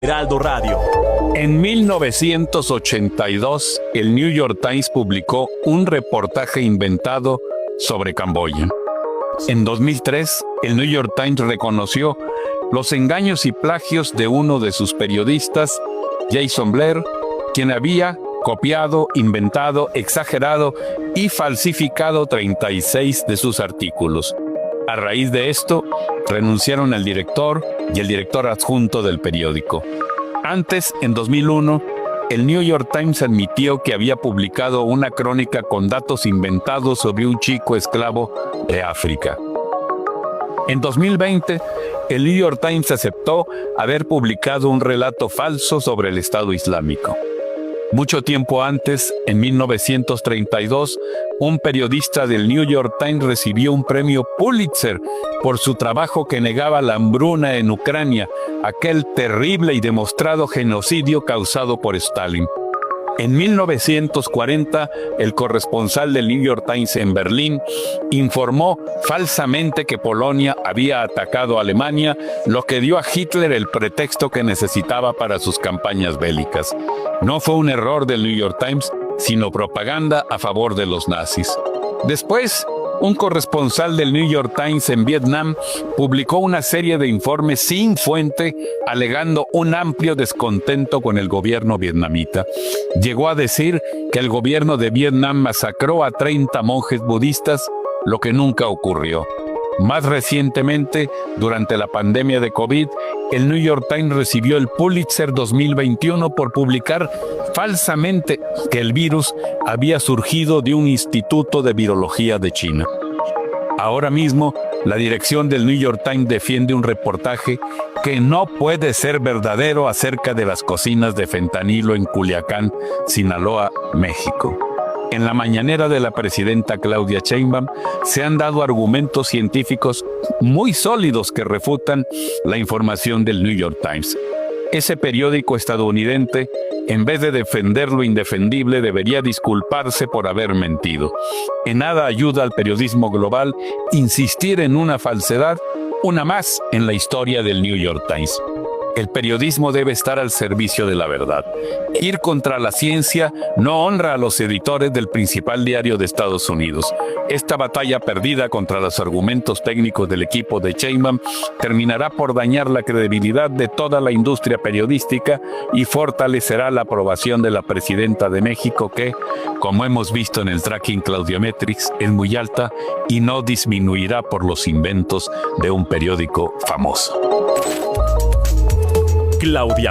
Heraldo Radio. En 1982, el New York Times publicó un reportaje inventado sobre Camboya. En 2003, el New York Times reconoció los engaños y plagios de uno de sus periodistas, Jason Blair, quien había copiado, inventado, exagerado y falsificado 36 de sus artículos. A raíz de esto, renunciaron el director y el director adjunto del periódico. Antes, en 2001, el New York Times admitió que había publicado una crónica con datos inventados sobre un chico esclavo de África. En 2020, el New York Times aceptó haber publicado un relato falso sobre el Estado Islámico. Mucho tiempo antes, en 1932, un periodista del New York Times recibió un premio Pulitzer por su trabajo que negaba la hambruna en Ucrania, aquel terrible y demostrado genocidio causado por Stalin. En 1940, el corresponsal del New York Times en Berlín informó falsamente que Polonia había atacado a Alemania, lo que dio a Hitler el pretexto que necesitaba para sus campañas bélicas. No fue un error del New York Times, sino propaganda a favor de los nazis. Después, un corresponsal del New York Times en Vietnam publicó una serie de informes sin fuente, alegando un amplio descontento con el gobierno vietnamita. Llegó a decir que el gobierno de Vietnam masacró a 30 monjes budistas, lo que nunca ocurrió. Más recientemente, durante la pandemia de COVID, el New York Times recibió el Pulitzer 2021 por publicar falsamente que el virus había surgido de un instituto de virología de China. Ahora mismo, la dirección del New York Times defiende un reportaje que no puede ser verdadero acerca de las cocinas de fentanilo en Culiacán, Sinaloa, México. En la mañanera de la presidenta Claudia Sheinbaum se han dado argumentos científicos muy sólidos que refutan la información del New York Times. Ese periódico estadounidense, en vez de defender lo indefendible, debería disculparse por haber mentido. En nada ayuda al periodismo global insistir en una falsedad, una más en la historia del New York Times. El periodismo debe estar al servicio de la verdad. Ir contra la ciencia no honra a los editores del principal diario de Estados Unidos. Esta batalla perdida contra los argumentos técnicos del equipo de Sheinbaum terminará por dañar la credibilidad de toda la industria periodística y fortalecerá la aprobación de la presidenta de México que, como hemos visto en el tracking Claudiometrics, es muy alta y no disminuirá por los inventos de un periódico famoso. Claudia